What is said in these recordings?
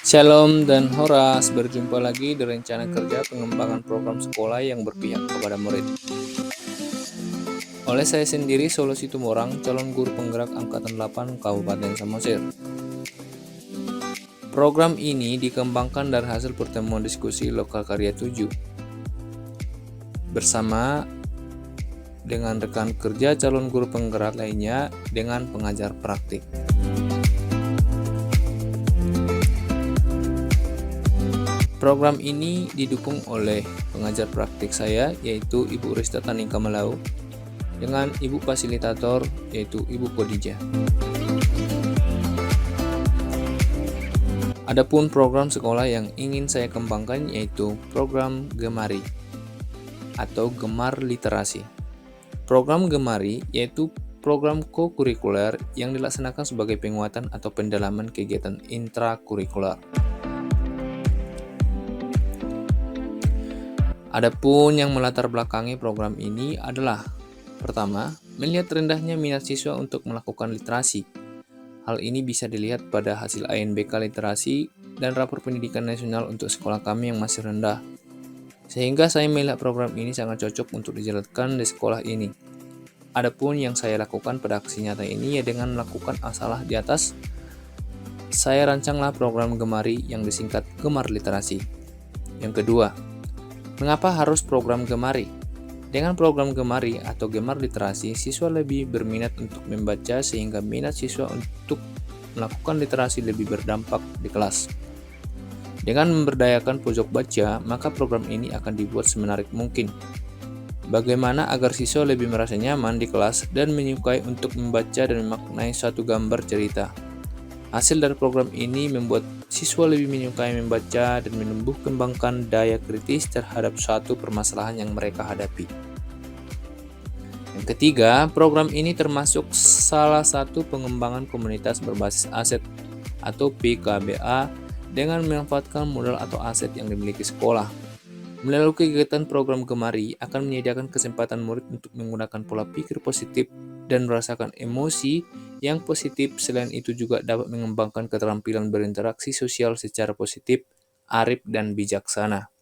Shalom dan Horas, berjumpa lagi di rencana kerja pengembangan program sekolah yang berpihak kepada murid. Oleh saya sendiri, Solusi Tumorang, calon guru penggerak Angkatan 8 Kabupaten Samosir. Program ini dikembangkan dari hasil pertemuan diskusi Lokal Karya 7 bersama dengan rekan kerja calon guru penggerak lainnya dengan pengajar praktik. Program ini didukung oleh pengajar praktik saya, yaitu Ibu Rista Taning Kamalau, dengan Ibu Fasilitator, yaitu Ibu Kodijah. Adapun program sekolah yang ingin saya kembangkan yaitu program Gemari atau Gemar Literasi. Program Gemari yaitu program co-kurikuler yang dilaksanakan sebagai penguatan atau pendalaman kegiatan intrakurikuler. Adapun yang melatar belakangi program ini adalah pertama, melihat rendahnya minat siswa untuk melakukan literasi. Hal ini bisa dilihat pada hasil ANBK literasi dan rapor pendidikan nasional untuk sekolah kami yang masih rendah. Sehingga saya melihat program ini sangat cocok untuk dijalankan di sekolah ini. Adapun yang saya lakukan pada aksi nyata ini ya dengan melakukan asalah di atas, saya rancanglah program Gemari yang disingkat Gemar Literasi. Yang kedua, mengapa harus program Gemari? Dengan program Gemari atau Gemar Literasi, siswa lebih berminat untuk membaca sehingga minat siswa untuk melakukan literasi lebih berdampak di kelas. Dengan memberdayakan pojok baca, maka program ini akan dibuat semenarik mungkin. Bagaimana agar siswa lebih merasa nyaman di kelas dan menyukai untuk membaca dan memaknai suatu gambar cerita. Hasil dari program ini membuat siswa lebih menyukai membaca dan menumbuh kembangkan daya kritis terhadap suatu permasalahan yang mereka hadapi. Yang ketiga, program ini termasuk salah satu pengembangan komunitas berbasis aset atau PKBA dengan memanfaatkan modal atau aset yang dimiliki sekolah. Melalui kegiatan program Gemari akan menyediakan kesempatan murid untuk menggunakan pola pikir positif dan merasakan emosi yang positif. Selain itu juga dapat mengembangkan keterampilan berinteraksi sosial secara positif, arif, dan bijaksana.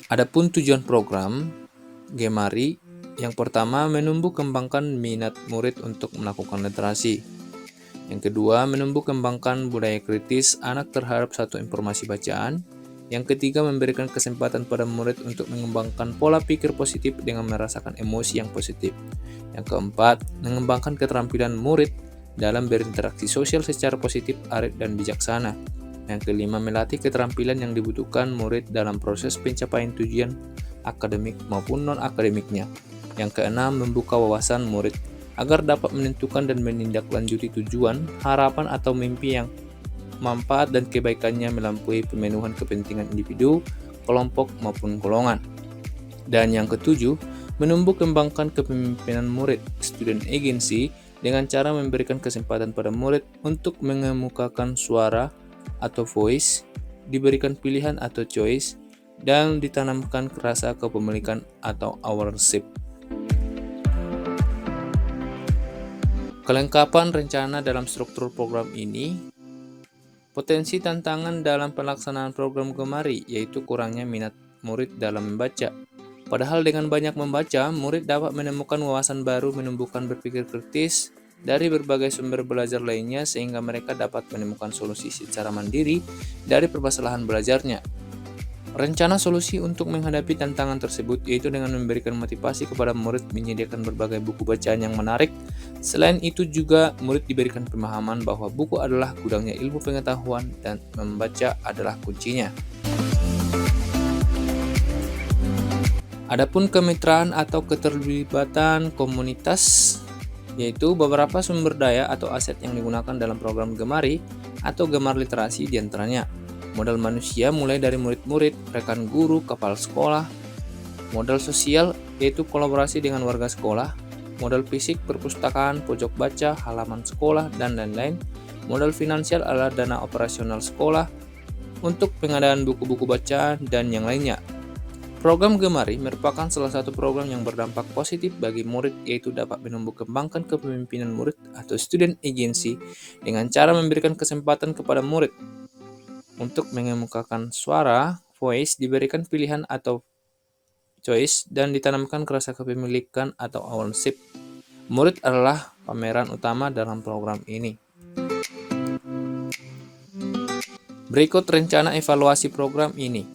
Adapun tujuan program Gemari, yang pertama menumbuh kembangkan minat murid untuk melakukan literasi. Yang kedua, menumbuh kembangkan budaya kritis anak terhadap satu informasi bacaan. Yang ketiga, memberikan kesempatan pada murid untuk mengembangkan pola pikir positif dengan merasakan emosi yang positif. Yang keempat, mengembangkan keterampilan murid dalam berinteraksi sosial secara positif, arif, dan bijaksana. Yang kelima, melatih keterampilan yang dibutuhkan murid dalam proses pencapaian tujuan akademik maupun non-akademiknya. Yang keenam, membuka wawasan murid agar dapat menentukan dan menindaklanjuti tujuan, harapan, atau mimpi yang manfaat dan kebaikannya melampaui pemenuhan kepentingan individu, kelompok, maupun golongan. Dan yang ketujuh, menumbuh kembangkan kepemimpinan murid, student agency, dengan cara memberikan kesempatan pada murid untuk mengemukakan suara atau voice, diberikan pilihan atau choice, dan ditanamkan rasa kepemilikan atau ownership. Kelengkapan rencana dalam struktur program ini. Potensi tantangan dalam pelaksanaan program Gemari yaitu kurangnya minat murid dalam membaca. Padahal dengan banyak membaca, murid dapat menemukan wawasan baru, menumbuhkan berpikir kritis dari berbagai sumber belajar lainnya sehingga mereka dapat menemukan solusi secara mandiri dari permasalahan belajarnya. Rencana solusi untuk menghadapi tantangan tersebut yaitu dengan memberikan motivasi kepada murid menyediakan berbagai buku bacaan yang menarik. Selain itu juga murid diberikan pemahaman bahwa buku adalah gudangnya ilmu pengetahuan dan membaca adalah kuncinya. Adapun kemitraan atau keterlibatan komunitas yaitu beberapa sumber daya atau aset yang digunakan dalam program Gemari atau Gemar Literasi diantaranya modal manusia mulai dari murid-murid, rekan guru, kepala sekolah, modal sosial yaitu kolaborasi dengan warga sekolah, modal fisik perpustakaan, pojok baca, halaman sekolah, dan lain-lain, modal finansial adalah dana operasional sekolah untuk pengadaan buku-buku bacaan dan yang lainnya. Program Gemari merupakan salah satu program yang berdampak positif bagi murid, yaitu dapat menumbuh kembangkan kepemimpinan murid atau student agency dengan cara memberikan kesempatan kepada murid untuk mengemukakan suara, voice, diberikan pilihan atau choice, dan ditanamkan rasa kepemilikan atau ownership. Murid adalah pameran utama dalam program ini. Berikut rencana evaluasi program ini.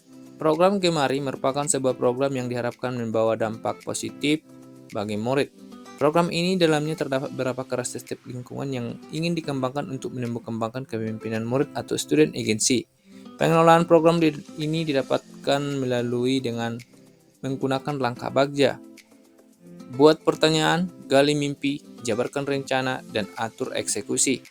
Program Gemari merupakan sebuah program yang diharapkan membawa dampak positif bagi murid. Program ini dalamnya terdapat beberapa karakteristik lingkungan yang ingin dikembangkan untuk menumbuh kembangkan kepemimpinan murid atau student agency. Pengelolaan program ini didapatkan melalui dengan menggunakan langkah bagja. Buat pertanyaan, gali mimpi, jabarkan rencana, dan atur eksekusi.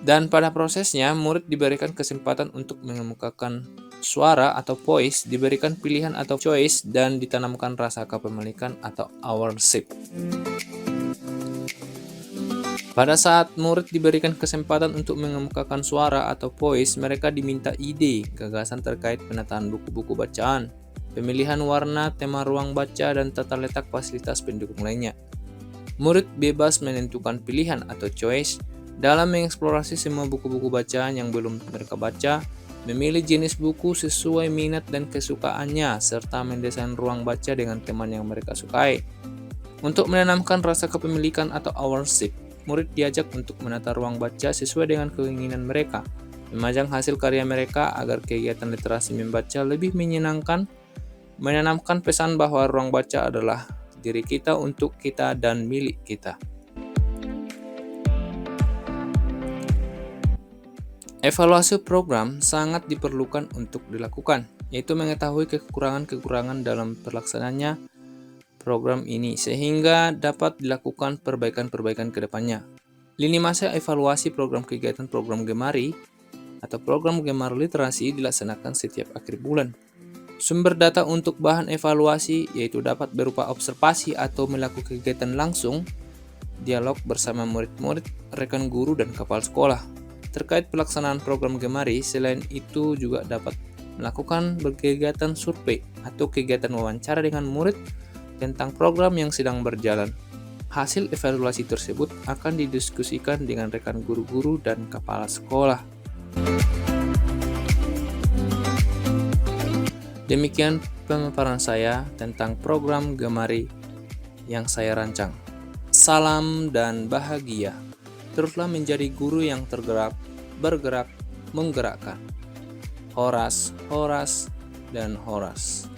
Dan pada prosesnya, murid diberikan kesempatan untuk mengemukakan suara atau voice, diberikan pilihan atau choice, dan ditanamkan rasa kepemilikan atau ownership. Pada saat murid diberikan kesempatan untuk mengemukakan suara atau voice, mereka diminta ide, gagasan terkait penataan buku-buku bacaan, pemilihan warna, tema ruang baca, dan tata letak fasilitas pendukung lainnya. Murid bebas menentukan pilihan atau choice dalam mengeksplorasi semua buku-buku bacaan yang belum mereka baca, memilih jenis buku sesuai minat dan kesukaannya, serta mendesain ruang baca dengan teman yang mereka sukai. Untuk menanamkan rasa kepemilikan atau ownership, murid diajak untuk menata ruang baca sesuai dengan keinginan mereka, memajang hasil karya mereka agar kegiatan literasi membaca lebih menyenangkan, menanamkan pesan bahwa ruang baca adalah diri kita, untuk kita, dan milik kita. Evaluasi program sangat diperlukan untuk dilakukan, yaitu mengetahui kekurangan-kekurangan dalam pelaksanaannya program ini, sehingga dapat dilakukan perbaikan-perbaikan ke depannya. Lini masa evaluasi program kegiatan program Gemari atau program Gemari Literasi dilaksanakan setiap akhir bulan. Sumber data untuk bahan evaluasi yaitu dapat berupa observasi atau melakukan kegiatan langsung, dialog bersama murid-murid, rekan guru, dan kepala sekolah. Terkait pelaksanaan program Gemari, selain itu juga dapat melakukan kegiatan survei atau kegiatan wawancara dengan murid tentang program yang sedang berjalan. Hasil evaluasi tersebut akan didiskusikan dengan rekan guru-guru dan kepala sekolah. Demikian pemaparan saya tentang program Gemari yang saya rancang. Salam dan bahagia. Teruslah menjadi guru yang tergerak, bergerak, menggerakkan. Horas, horas, dan horas.